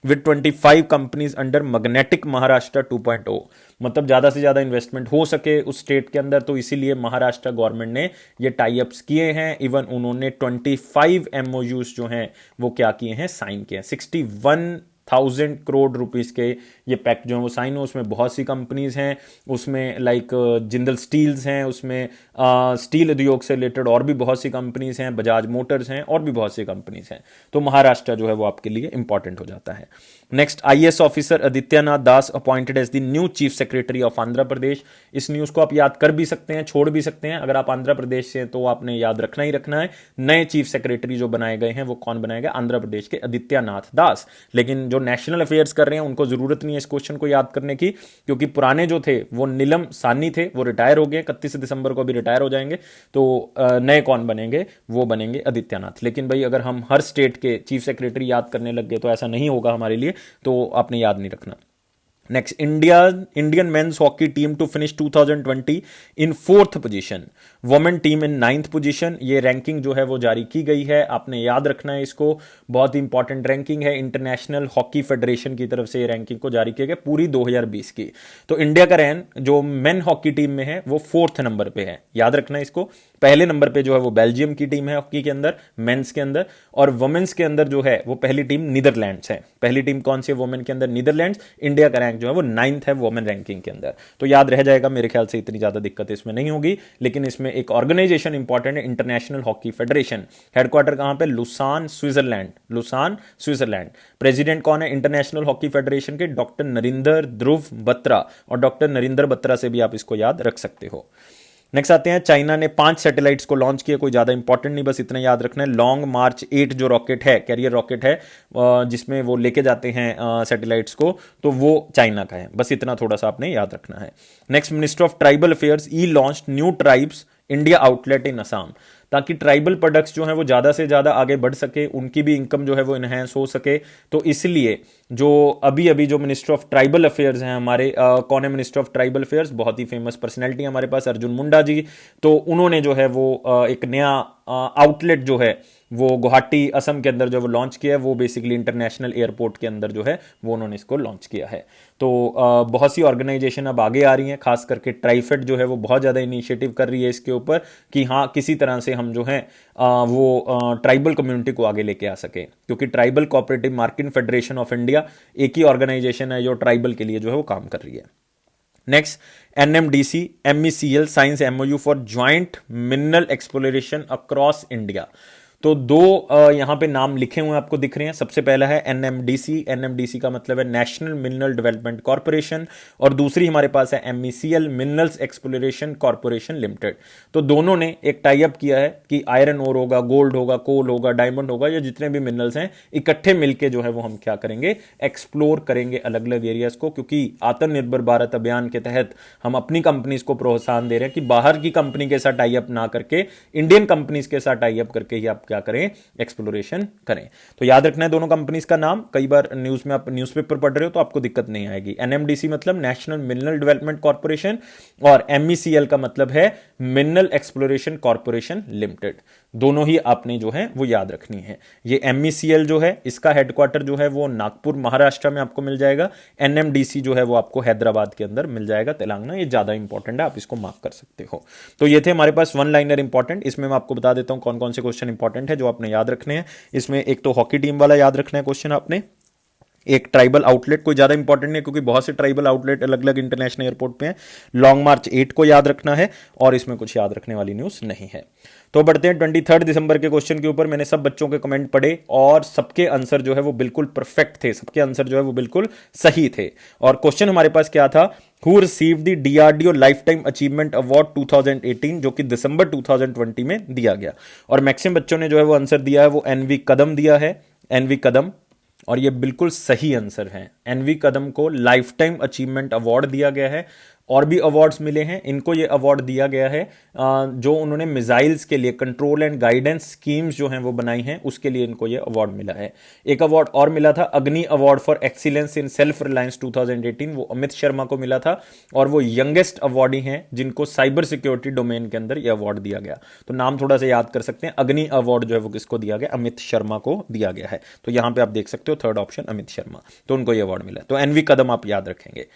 with 25 companies under magnetic Maharashtra 2.0। मतलब ज्यादा से ज्यादा इन्वेस्टमेंट हो सके उस स्टेट के अंदर, तो इसीलिए महाराष्ट्र गवर्नमेंट ने ये टाई अप्स किए हैं। इवन उन्होंने 25 MOUs जो हैं वो क्या किए हैं, साइन किए हैं। 61,000 करोड़ रुपीस के ये पैक्ट जो है वो साइन हो। उसमें बहुत सी कंपनीज हैं, उसमें लाइक जिंदल स्टील्स हैं, उसमें स्टील उद्योग से रिलेटेड और भी बहुत सी कंपनीज हैं, बजाज मोटर्स हैं, और भी बहुत सी कंपनीज हैं। तो महाराष्ट्र जो है वो आपके लिए इंपॉर्टेंट हो जाता है। Next, IAS officer Adityanath Das appointed as the new chief secretary of Andhra Pradesh. इस न्यूज को आप याद कर भी सकते हैं, छोड़ भी सकते हैं। अगर आप आंध्र प्रदेश से हैं तो आपने याद रखना ही रखना है। नए चीफ सेक्रेटरी जो बनाए गए हैं वो कौन बनाए गए, आंध्र प्रदेश के आदित्यनाथ दास। लेकिन जो नेशनल अफेयर्स कर रहे हैं उनको जरूरत नहीं है इस क्वेश्चन को याद करने की, क्योंकि पुराने जो थे वो नीलम सानी थे, वो रिटायर हो गए, 31 दिसंबर को भी रिटायर हो जाएंगे। तो नए कौन बनेंगे, वो बनेंगे आदित्यनाथ। लेकिन भाई अगर हम हर स्टेट के चीफ सेक्रेटरी याद करने लग गए तो ऐसा नहीं होगा हमारे लिए, तो आपने याद नहीं रखना। Next, Indian men's hockey team to finish 2020 in fourth position, women team in ninth position. ये रैंकिंग जो है वो जारी की गई है, आपने याद रखना है इसको, बहुत ही इंपॉर्टेंट रैंकिंग है। इंटरनेशनल हॉकी फेडरेशन की तरफ से ये रैंकिंग को जारी किया गया पूरी 2020 की। तो इंडिया का रैंक जो मेन हॉकी टीम में है वो फोर्थ नंबर पे है, याद रखना है इसको। पहले नंबर पे जो है वो बेल्जियम की टीम है हॉकी के अंदर, मेंस के अंदर, और वुमेन्स के अंदर जो है वो पहली टीम नीदरलैंड्स है। पहली टीम कौन सी है वुमेन के अंदर? नीदरलैंड्स। इंडिया का रैंक जो है वो 9th है वुमेन रैंकिंग के अंदर। तो याद रह जाएगा, मेरे ख्याल से इतनी ज्यादा दिक्कत इसमें नहीं होगी। लेकिन इसमें एक ऑर्गेनाइजेशन इंपॉर्टेंट है, इंटरनेशनल हॉकी फेडरेशन। हेडक्वार्टर कहां पे? Lausanne Switzerland, Lausanne Switzerland. President कौन है इंटरनेशनल हॉकी फेडरेशन के? डॉक्टर नरिंदर ध्रुव बत्रा, और डॉक्टर नरिंदर बत्रा से भी आप इसको याद रख सकते हो। नेक्स्ट आते हैं, चाइना ने 5 सैटेलाइट्स को लॉन्च किया, कोई ज्यादा इंपॉर्टेंट नहीं, बस इतना याद रखना है। लॉन्ग मार्च 8 जो रॉकेट है, कैरियर रॉकेट है, जिसमें वो लेके जाते हैं सैटेलाइट्स को, तो वो चाइना का है, बस इतना थोड़ा सा आपने याद रखना है। Next, minister of tribal affairs ई launch new tribes India outlet in Assam, ताकि ट्राइबल प्रोडक्ट्स जो हैं वो ज़्यादा से ज़्यादा आगे बढ़ सके, उनकी भी इनकम जो है वो इनहेंस हो सके। तो इसलिए जो अभी अभी जो मिनिस्टर ऑफ ट्राइबल अफेयर्स हैं हमारे, कौन है मिनिस्टर ऑफ ट्राइबल अफेयर्स? बहुत ही फेमस पर्सनैलिटी हमारे पास, अर्जुन मुंडा जी। तो उन्होंने जो है वो एक नया आउटलेट जो है वो गुवाहाटी असम के अंदर जो वो लॉन्च किया है, वो बेसिकली इंटरनेशनल एयरपोर्ट के अंदर जो है वो उन्होंने इसको लॉन्च किया है। तो बहुत सी ऑर्गेनाइजेशन अब आगे आ रही हैं, खास करके ट्राइफेड जो है वो बहुत ज़्यादा इनिशिएटिव कर रही है इसके ऊपर कि हाँ किसी तरह से हम जो है वो ट्राइबल कम्युनिटी को आगे लेके आ सके, क्योंकि tribal cooperative marketing federation of India एक ही ऑर्गेनाइजेशन है जो ट्राइबल के लिए जो है वो काम कर रही है। Next, NMDC MECL science MOU for joint mineral exploration across India. तो दो यहां पे नाम लिखे हुए आपको दिख रहे हैं। सबसे पहला है NMDC का मतलब है नेशनल मिनरल डेवलपमेंट कॉर्पोरेशन, और दूसरी हमारे पास है MECL minerals exploration corporation limited. तो दोनों ने एक टाई अप किया है कि आयरन ओर होगा, गोल्ड होगा, कोल होगा, डायमंड होगा, या जितने भी मिनरल्स हैं इकट्ठे मिलकर जो है वो हम क्या करेंगे, एक्सप्लोर करेंगे अलग अलग एरियाज को। क्योंकि आत्मनिर्भर भारत अभियान के तहत हम अपनी कंपनीज को प्रोत्साहन दे रहे हैं कि बाहर की कंपनी के साथ टाई अप ना करके इंडियन कंपनीज के साथ टाई अप करके ही आप क्या करें, एक्सप्लोरेशन करें। तो याद रखना है दोनों कंपनीज का नाम, कई बार न्यूज में आप न्यूज़पेपर पढ़ रहे हो तो आपको दिक्कत नहीं आएगी। NMDC मतलब नेशनल मिनरल डेवलपमेंट कॉर्पोरेशन, और MECL का मतलब है मिनरल एक्सप्लोरेशन कॉर्पोरेशन लिमिटेड। दोनों ही आपने जो है वो याद रखनी है। ये MECL जो है इसका हेडक्वार्टर जो है वो नागपुर महाराष्ट्र में आपको मिल जाएगा। NMDC जो है वो आपको हैदराबाद के अंदर मिल जाएगा, तेलंगाना। ये ज्यादा इंपॉर्टेंट है, आप इसको मार्क कर सकते हो। तो ये थे हमारे पास वन लाइनर इंपॉर्टेंट। इसमें मैं आपको बता देता हूं कौन कौन से क्वेश्चन इंपॉर्टेंट है जो आपने याद रखने हैं। इसमें एक तो हॉकी टीम वाला याद रखना है क्वेश्चन आपने, एक ट्राइबल आउटलेट कोई ज्यादा इंपॉर्टेंट नहीं क्योंकि बहुत से ट्राइबल आउटलेट अलग अलग इंटरनेशनल एयरपोर्ट पे हैं। लॉन्ग मार्च 8 को याद रखना है, और इसमें कुछ याद रखने वाली न्यूज नहीं है। तो बढ़ते हैं 23 दिसंबर के क्वेश्चन के ऊपर। मैंने सब बच्चों के कमेंट पढ़े और सबके आंसर जो है वो बिल्कुल परफेक्ट थे, सबके आंसर जो है वो बिल्कुल सही थे। और क्वेश्चन हमारे पास क्या था, who receive the DRDO life time achievement award 2018, जो कि दिसंबर 2020 में दिया गया। और मैक्सिमम बच्चों ने जो है वो आंसर दिया है वो NV कदम दिया है, NV कदम, और ये बिल्कुल सही आंसर है। NV कदम को लाइफ टाइम अचीवमेंट अवार्ड दिया गया है। और भी अवार्ड्स मिले हैं, इनको ये अवार्ड दिया गया है जो उन्होंने मिसाइल्स के लिए कंट्रोल एंड गाइडेंस स्कीम्स जो हैं वो बनाई हैं, उसके लिए इनको ये अवार्ड मिला है। एक अवार्ड और मिला था, अग्नि award for excellence in self reliance 2018, वो अमित शर्मा को मिला था। और वो यंगेस्ट अवार्डी हैं जिनको साइबर सिक्योरिटी डोमेन के अंदर ये अवार्ड दिया गया। तो नाम थोड़ा सा याद कर सकते हैं। अग्नि अवार्ड जो है वो किसको दिया गया, अमित शर्मा को दिया गया है। तो यहां पर आप देख सकते हो थर्ड ऑप्शन अमित शर्मा, तो उनको ये अवार्ड मिला। तो NV कदम आप याद रखेंगे।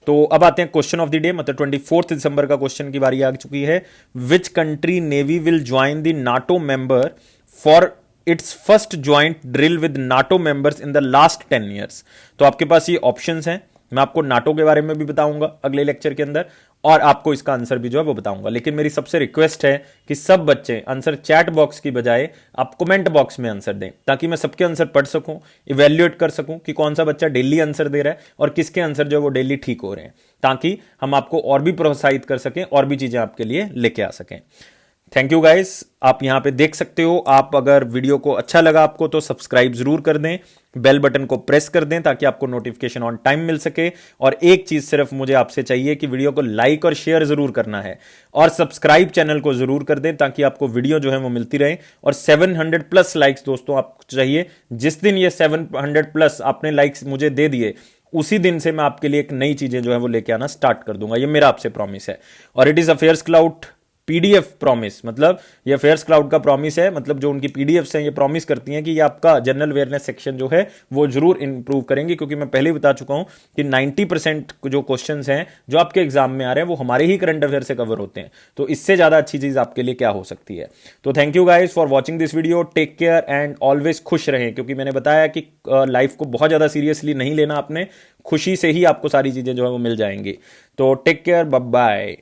तो अब आते हैं क्वेश्चन ऑफ द डे, मतलब 24 दिसंबर का क्वेश्चन की बारी आ चुकी है। Which country navy will join the NATO member for its first joint drill with NATO members in the last 10 years. तो आपके पास ये ऑप्शंस हैं, मैं आपको नाटो के बारे में भी बताऊंगा अगले लेक्चर के अंदर, और आपको इसका आंसर भी जो है वो बताऊंगा। लेकिन मेरी सबसे रिक्वेस्ट है कि सब बच्चे आंसर चैट बॉक्स की बजाय आप कमेंट बॉक्स में आंसर दें, ताकि मैं सबके आंसर पढ़ सकूं, इवेल्युएट कर सकूं कि कौन सा बच्चा डेली आंसर दे रहा है और किसके आंसर जो है वो डेली ठीक हो रहे हैं, ताकि हम आपको और भी प्रोत्साहित कर सकें और भी चीजें आपके लिए लेके आ सकें। थैंक यू गाइस, आप यहां पे देख सकते हो। आप अगर वीडियो को अच्छा लगा आपको तो सब्सक्राइब जरूर कर दें, बेल बटन को प्रेस कर दें ताकि आपको नोटिफिकेशन ऑन टाइम मिल सके। और एक चीज सिर्फ मुझे आपसे चाहिए कि वीडियो को लाइक और शेयर जरूर करना है, और सब्सक्राइब चैनल को जरूर कर दें ताकि आपको वीडियो जो है वो मिलती रहे। और 700 प्लस लाइक्स दोस्तों आपको चाहिए। जिस दिन ये 700 प्लस आपने लाइक्स मुझे दे दिए उसी दिन से मैं आपके लिए एक नई चीजें जो है वो लेके आना स्टार्ट कर दूंगा, ये मेरा आपसे प्रॉमिस है। और it is affairs cloud PDF promise, मतलब ये अफेयर्स क्लाउड का प्रॉमिस है, मतलब जो उनकी पीडीएफ्स हैं ये प्रॉमिस करती हैं कि ये आपका जनरल अवेयरनेस सेक्शन जो है वो जरूर इंप्रूव करेंगे, क्योंकि मैं पहले ही बता चुका हूं कि 90% जो क्वेश्चंस हैं जो आपके एग्जाम में आ रहे हैं वो हमारे ही करंट अफेयर से कवर होते हैं, तो इससे ज्यादा अच्छी चीज आपके लिए क्या हो सकती है। तो thank you guys for watching this video, take care and always खुश रहें, क्योंकि मैंने बताया कि लाइफ को बहुत ज्यादा सीरियसली नहीं लेना आपने, खुशी से ही आपको सारी चीजें जो है वो मिल जाएंगी। तो टेक केयर, बाय बाय।